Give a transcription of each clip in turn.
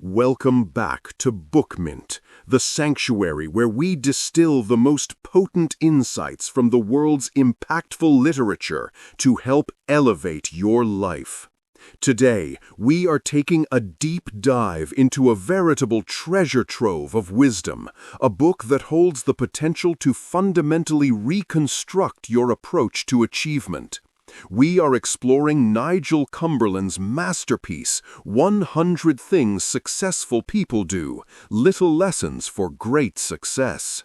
Welcome back to Bookmint, the sanctuary where we distill the most potent insights from the world's impactful literature to help elevate your life. Today, we are taking a deep dive into a veritable treasure trove of wisdom, a book that holds the potential to fundamentally reconstruct your approach to achievement. We are exploring Nigel Cumberland's masterpiece, 100 Things Successful People Do, Little Lessons for Great Success.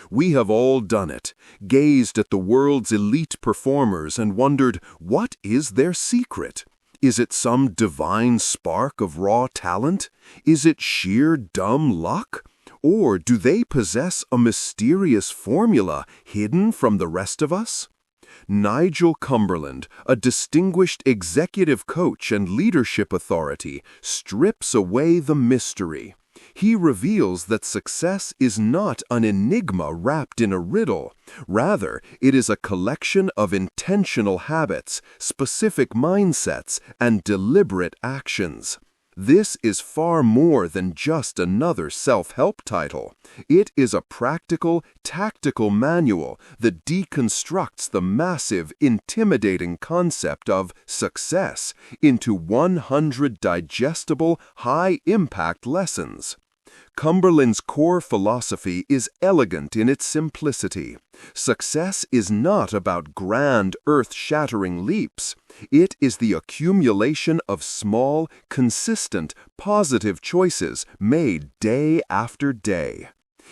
We have all done it, gazed at the world's elite performers and wondered, what is their secret? Is it some divine spark of raw talent? Is it sheer dumb luck? Or do they possess a mysterious formula hidden from the rest of us? Nigel Cumberland, a distinguished executive coach and leadership authority, strips away the mystery. He reveals that success is not an enigma wrapped in a riddle. Rather, it is a collection of intentional habits, specific mindsets, and deliberate actions. This is far more than just another self-help title. It is a practical, tactical manual that deconstructs the massive, intimidating concept of success into 100 digestible, high-impact lessons. Cumberland's core philosophy is elegant in its simplicity. Success is not about grand, earth-shattering leaps. It is the accumulation of small, consistent, positive choices made day after day.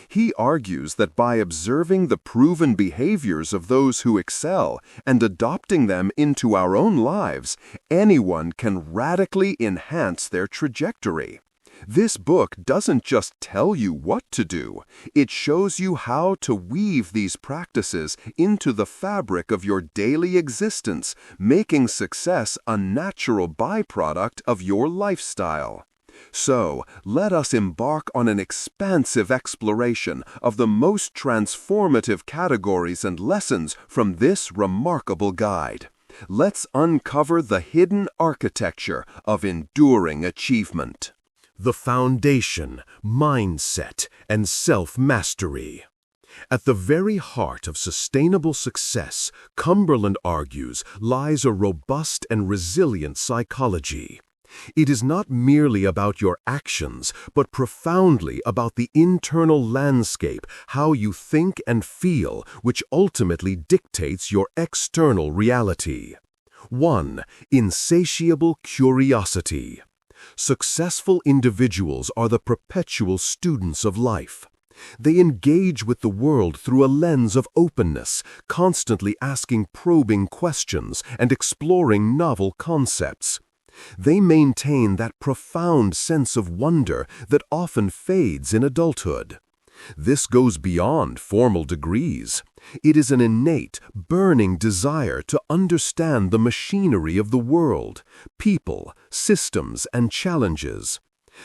He argues that by observing the proven behaviors of those who excel and adopting them into our own lives, anyone can radically enhance their trajectory. This book doesn't just tell you what to do, it shows you how to weave these practices into the fabric of your daily existence, making success a natural byproduct of your lifestyle. So, let us embark on an expansive exploration of the most transformative categories and lessons from this remarkable guide. Let's uncover the hidden architecture of enduring achievement. The foundation, mindset, and self-mastery. At the very heart of sustainable success, Cumberland argues, lies a robust and resilient psychology. It is not merely about your actions, but profoundly about the internal landscape, how you think and feel, which ultimately dictates your external reality. 1. Insatiable curiosity. Successful individuals are the perpetual students of life. They engage with the world through a lens of openness, constantly asking probing questions and exploring novel concepts. They maintain that profound sense of wonder that often fades in adulthood. This goes beyond formal degrees. It is an innate, burning desire to understand the machinery of the world, people, systems, and challenges.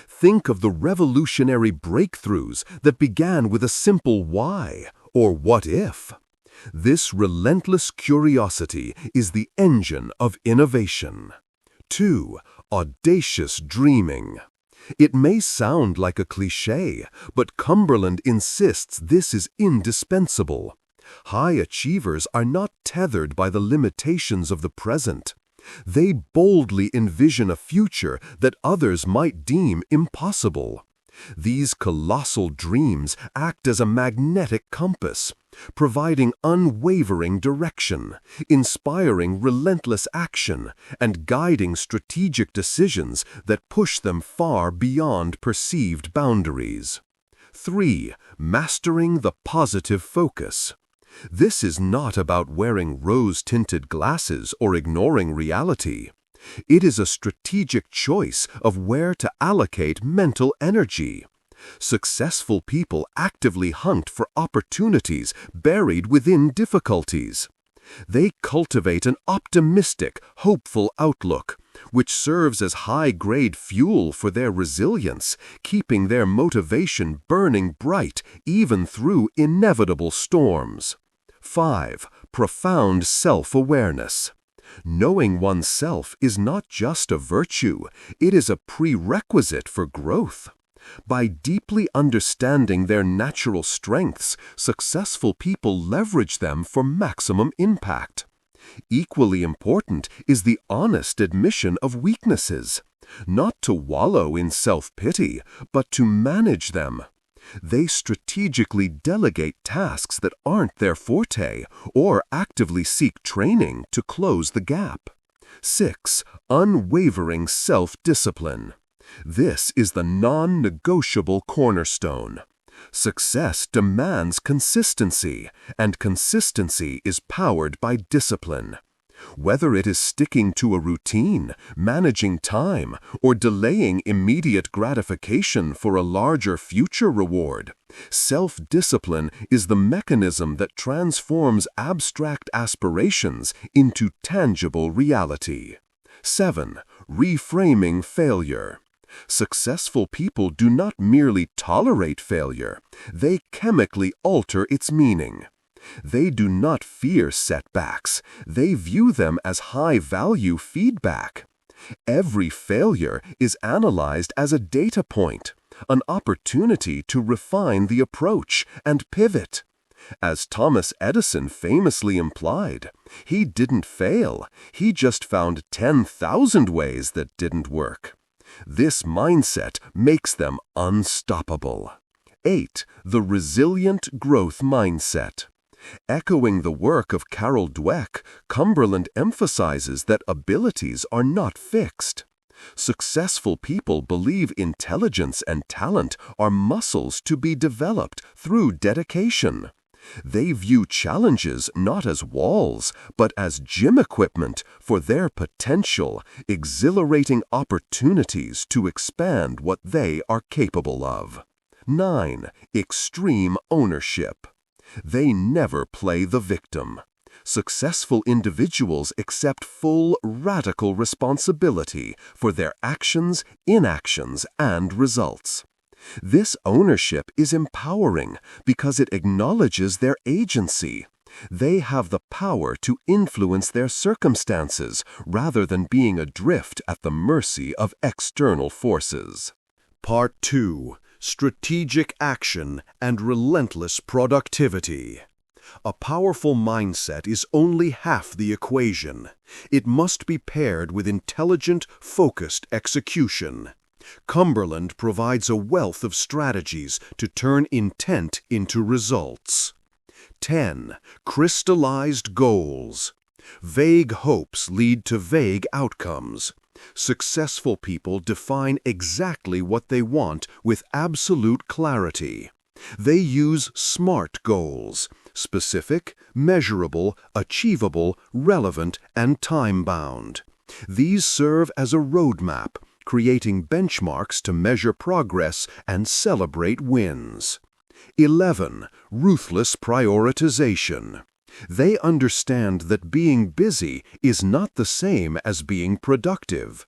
Think of the revolutionary breakthroughs that began with a simple why or what if. This relentless curiosity is the engine of innovation. 2. Audacious dreaming. It may sound like a cliché, but Cumberland insists this is indispensable. High achievers are not tethered by the limitations of the present. They boldly envision a future that others might deem impossible. These colossal dreams act as a magnetic compass, providing unwavering direction, inspiring relentless action, and guiding strategic decisions that push them far beyond perceived boundaries. 3. Mastering the positive focus. This is not about wearing rose-tinted glasses or ignoring reality. It is a strategic choice of where to allocate mental energy. Successful people actively hunt for opportunities buried within difficulties. They cultivate an optimistic, hopeful outlook, which serves as high-grade fuel for their resilience, keeping their motivation burning bright even through inevitable storms. 5. Profound self-awareness. Knowing oneself is not just a virtue, it is a prerequisite for growth. By deeply understanding their natural strengths, successful people leverage them for maximum impact. Equally important is the honest admission of weaknesses, not to wallow in self-pity, but to manage them. They strategically delegate tasks that aren't their forte or actively seek training to close the gap. 6. Unwavering self-discipline. This is the non-negotiable cornerstone. Success demands consistency, and consistency is powered by discipline. Whether it is sticking to a routine, managing time, or delaying immediate gratification for a larger future reward, self-discipline is the mechanism that transforms abstract aspirations into tangible reality. 7. Reframing failure. Successful people do not merely tolerate failure, they chemically alter its meaning. They do not fear setbacks, they view them as high-value feedback. Every failure is analyzed as a data point, an opportunity to refine the approach and pivot. As Thomas Edison famously implied, he didn't fail, he just found 10,000 ways that didn't work. This mindset makes them unstoppable. 8. The resilient growth mindset. Echoing the work of Carol Dweck, Cumberland emphasizes that abilities are not fixed. Successful people believe intelligence and talent are muscles to be developed through dedication. They view challenges not as walls, but as gym equipment for their potential, exhilarating opportunities to expand what they are capable of. 9. Extreme ownership. They never play the victim. Successful individuals accept full, radical responsibility for their actions, inactions, and results. This ownership is empowering because it acknowledges their agency. They have the power to influence their circumstances rather than being adrift at the mercy of external forces. Part 2. Strategic action and relentless productivity. A powerful mindset is only half the equation. It must be paired with intelligent, focused execution. Cumberland provides a wealth of strategies to turn intent into results. 10. Crystallized goals. Vague hopes lead to vague outcomes. Successful people define exactly what they want with absolute clarity. They use SMART goals: specific, measurable, achievable, relevant, and time-bound. These serve as a roadmap, creating benchmarks to measure progress and celebrate wins. 11. Ruthless prioritization. They understand that being busy is not the same as being productive.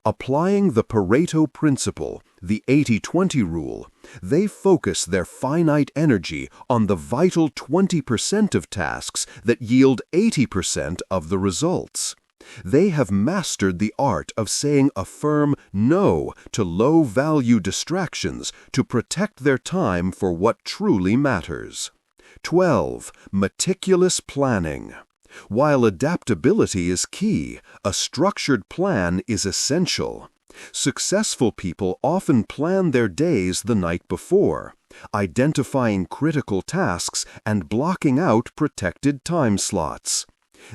Applying the Pareto principle, the 80-20 rule, they focus their finite energy on the vital 20% of tasks that yield 80% of the results. They have mastered the art of saying a firm no to low-value distractions to protect their time for what truly matters. 12. Meticulous planning. While adaptability is key, a structured plan is essential. Successful people often plan their days the night before, identifying critical tasks and blocking out protected time slots.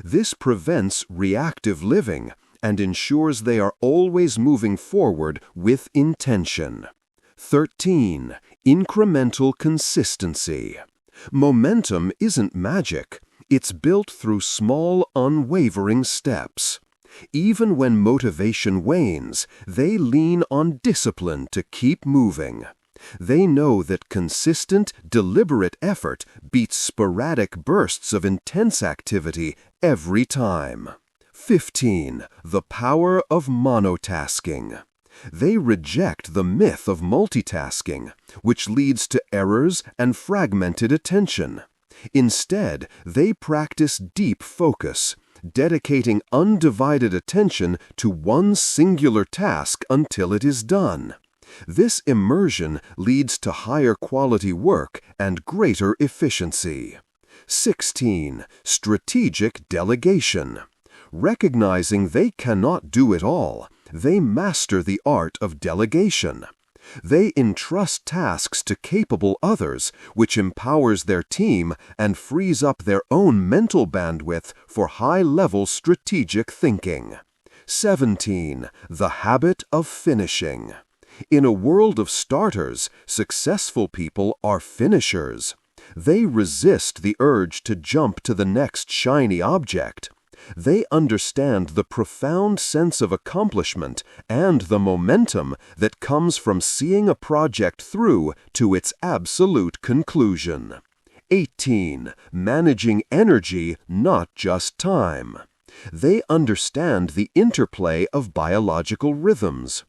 This prevents reactive living and ensures they are always moving forward with intention. 13. Incremental consistency. Momentum isn't magic. It's built through small, unwavering steps. Even when motivation wanes, they lean on discipline to keep moving. They know that consistent, deliberate effort beats sporadic bursts of intense activity every time. 15. The power of monotasking. They reject the myth of multitasking, which leads to errors and fragmented attention. Instead, they practice deep focus, dedicating undivided attention to one singular task until it is done. This immersion leads to higher quality work and greater efficiency. 16. Strategic delegation. Recognizing they cannot do it all, they master the art of delegation. They entrust tasks to capable others, which empowers their team and frees up their own mental bandwidth for high-level strategic thinking. 17. The habit of finishing. In a world of starters, successful people are finishers. They resist the urge to jump to the next shiny object. They understand the profound sense of accomplishment and the momentum that comes from seeing a project through to its absolute conclusion. 18. Managing energy, not just time. They understand the interplay of biological rhythms.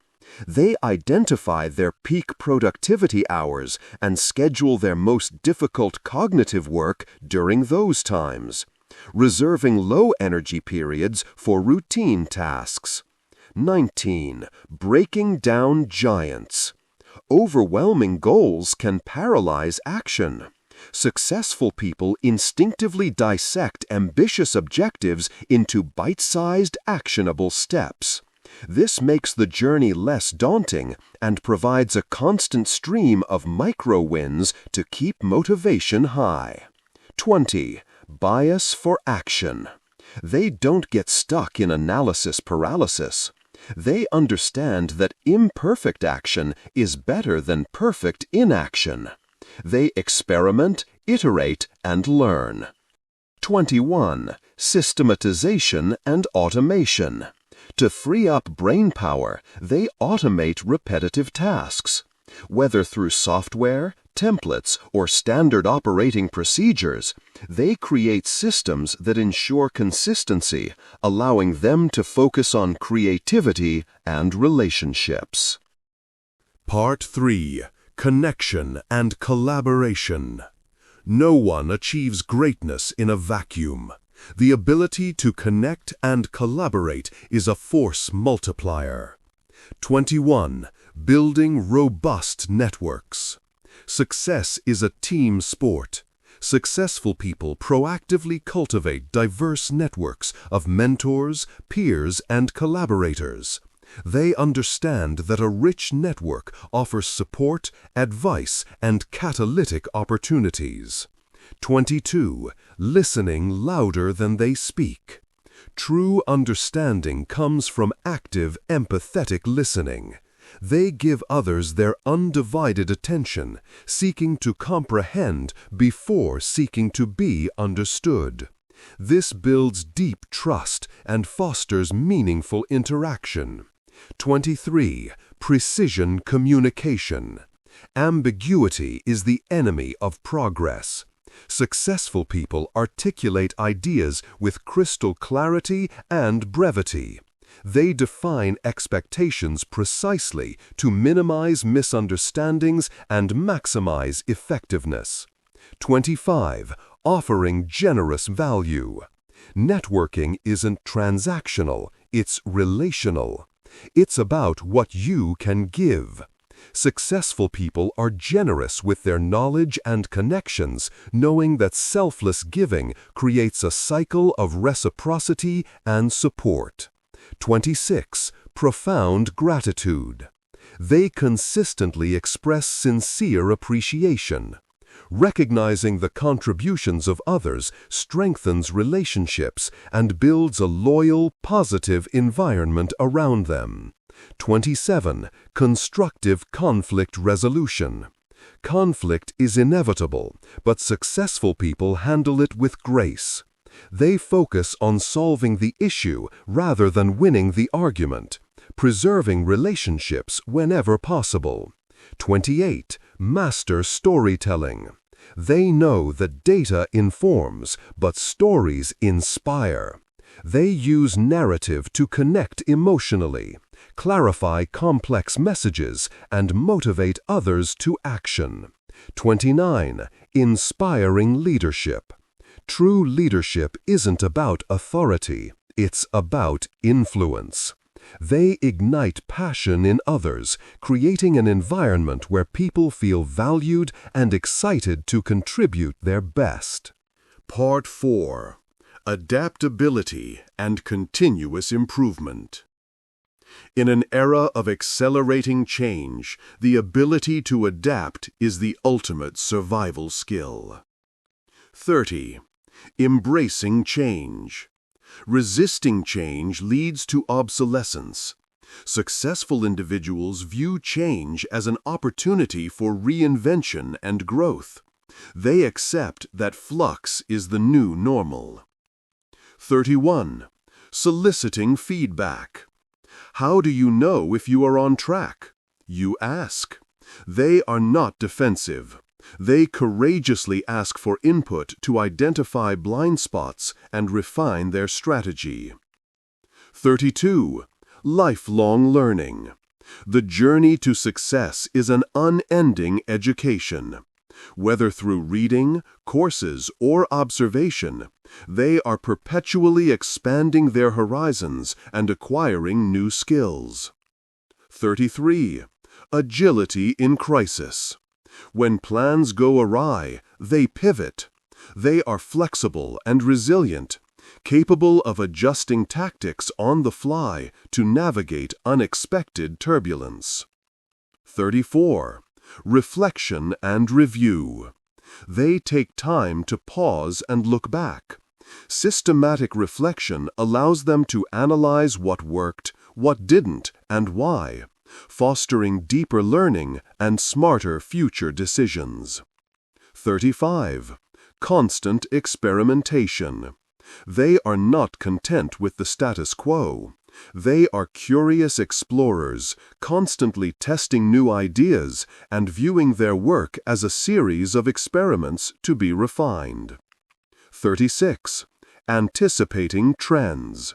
They identify their peak productivity hours and schedule their most difficult cognitive work during those times, reserving low-energy periods for routine tasks. 19. Breaking down giants. Overwhelming goals can paralyze action. Successful people instinctively dissect ambitious objectives into bite-sized, actionable steps. This makes the journey less daunting and provides a constant stream of micro-wins to keep motivation high. 20. Bias for action. They don't get stuck in analysis paralysis. They understand that imperfect action is better than perfect inaction. They experiment, iterate, and learn. 21. Systematization and automation. To free up brain power, they automate repetitive tasks. Whether through software, templates, or standard operating procedures, they create systems that ensure consistency, allowing them to focus on creativity and relationships. Part 3. Connection and collaboration. No one achieves greatness in a vacuum. The ability to connect and collaborate is a force multiplier. 21. Building robust networks. Success is a team sport. Successful people proactively cultivate diverse networks of mentors, peers, and collaborators. They understand that a rich network offers support, advice, and catalytic opportunities. 22. Listening louder than they speak. True understanding comes from active, empathetic listening. They give others their undivided attention, seeking to comprehend before seeking to be understood. This builds deep trust and fosters meaningful interaction. 23. Precision communication. Ambiguity is the enemy of progress. Successful people articulate ideas with crystal clarity and brevity. They define expectations precisely to minimize misunderstandings and maximize effectiveness. 25. Offering generous value. Networking isn't transactional, it's relational. It's about what you can give. Successful people are generous with their knowledge and connections, knowing that selfless giving creates a cycle of reciprocity and support. 26. Profound gratitude. They consistently express sincere appreciation. Recognizing the contributions of others strengthens relationships and builds a loyal, positive environment around them. 27. Constructive conflict resolution. Conflict is inevitable, but successful people handle it with grace. They focus on solving the issue rather than winning the argument, preserving relationships whenever possible. 28. Master storytelling. They know that data informs, but stories inspire. They use narrative to connect emotionally, clarify complex messages, and motivate others to action. 29. Inspiring leadership. True leadership isn't about authority, it's about influence. They ignite passion in others, creating an environment where people feel valued and excited to contribute their best. Part 4. Adaptability and continuous improvement. In an era of accelerating change, the ability to adapt is the ultimate survival skill. 30. Embracing change. Resisting change leads to obsolescence. Successful individuals view change as an opportunity for reinvention and growth. They accept that flux is the new normal. 31. Soliciting feedback. How do you know if you are on track? You ask. They are not defensive. They courageously ask for input to identify blind spots and refine their strategy. 32. Lifelong learning. The journey to success is an unending education. Whether through reading, courses, or observation, they are perpetually expanding their horizons and acquiring new skills. 33. Agility in crisis. When plans go awry, they pivot. They are flexible and resilient, capable of adjusting tactics on the fly to navigate unexpected turbulence. 34. Reflection and review. They take time to pause and look back. Systematic reflection allows them to analyze what worked, what didn't, and why, fostering deeper learning and smarter future decisions. 35. Constant experimentation. They are not content with the status quo. They are curious explorers, constantly testing new ideas and viewing their work as a series of experiments to be refined. 36. Anticipating trends.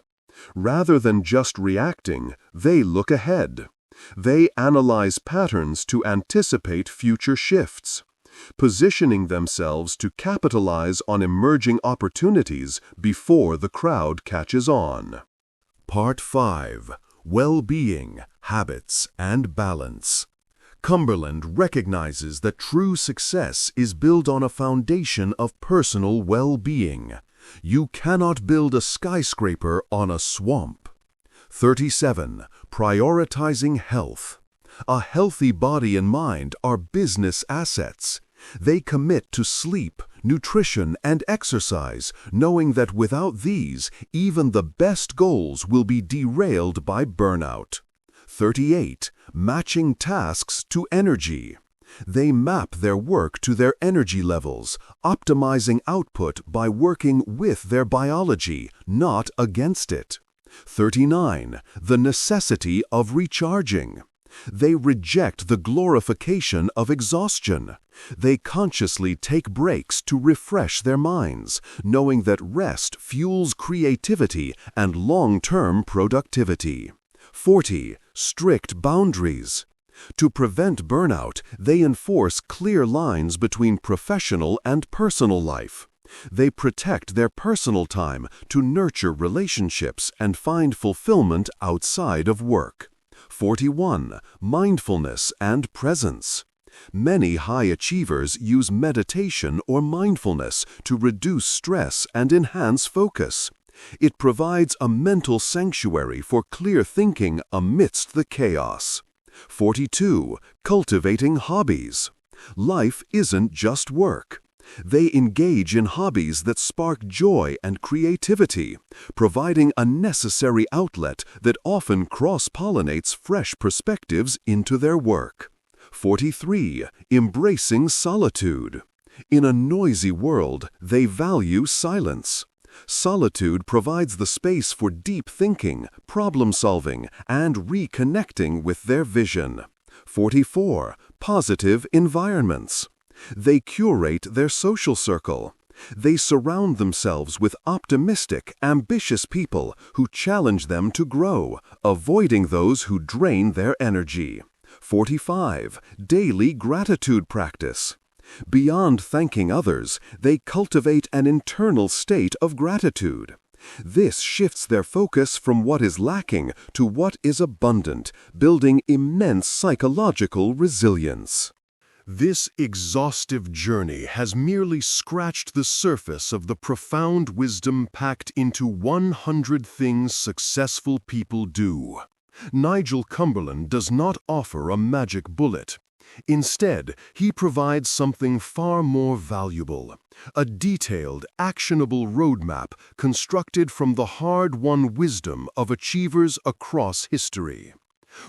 Rather than just reacting, they look ahead. They analyze patterns to anticipate future shifts, positioning themselves to capitalize on emerging opportunities before the crowd catches on. Part 5. Well-being, habits, and balance. Cumberland recognizes that true success is built on a foundation of personal well-being. You cannot build a skyscraper on a swamp. 37. Prioritizing health. A healthy body and mind are business assets. They commit to sleep, nutrition, and exercise, knowing that without these, even the best goals will be derailed by burnout. 38. Matching tasks to energy. They map their work to their energy levels, optimizing output by working with their biology, not against it. 39. The necessity of recharging. They reject the glorification of exhaustion. They consciously take breaks to refresh their minds, knowing that rest fuels creativity and long-term productivity. 40. Strict boundaries. To prevent burnout, they enforce clear lines between professional and personal life. They protect their personal time to nurture relationships and find fulfillment outside of work. 41. Mindfulness and presence. Many high achievers use meditation or mindfulness to reduce stress and enhance focus. It provides a mental sanctuary for clear thinking amidst the chaos. 42. Cultivating hobbies. Life isn't just work. They engage in hobbies that spark joy and creativity, providing a necessary outlet that often cross-pollinates fresh perspectives into their work. 43. Embracing solitude. In a noisy world, they value silence. Solitude provides the space for deep thinking, problem-solving, and reconnecting with their vision. 44. Positive environments. They curate their social circle. They surround themselves with optimistic, ambitious people who challenge them to grow, avoiding those who drain their energy. 45. Daily gratitude practice. Beyond thanking others, they cultivate an internal state of gratitude. This shifts their focus from what is lacking to what is abundant, building immense psychological resilience. This exhaustive journey has merely scratched the surface of the profound wisdom packed into 100 things successful people do. Nigel Cumberland does not offer a magic bullet. Instead, he provides something far more valuable, a detailed, actionable roadmap constructed from the hard-won wisdom of achievers across history.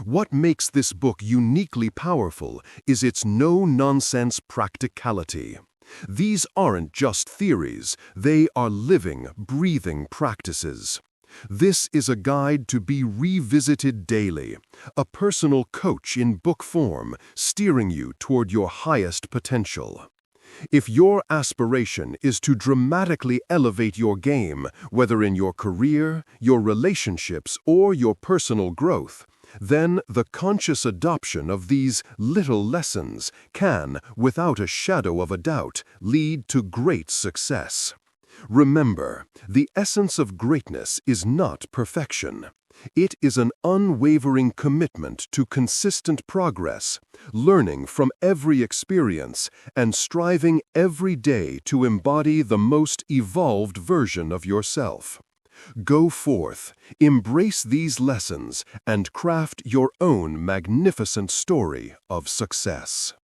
What makes this book uniquely powerful is its no-nonsense practicality. These aren't just theories, they are living, breathing practices. This is a guide to be revisited daily, a personal coach in book form, steering you toward your highest potential. If your aspiration is to dramatically elevate your game, whether in your career, your relationships, or your personal growth, then the conscious adoption of these little lessons can, without a shadow of a doubt, lead to great success. Remember, the essence of greatness is not perfection. It is an unwavering commitment to consistent progress, learning from every experience, and striving every day to embody the most evolved version of yourself. Go forth, embrace these lessons, and craft your own magnificent story of success.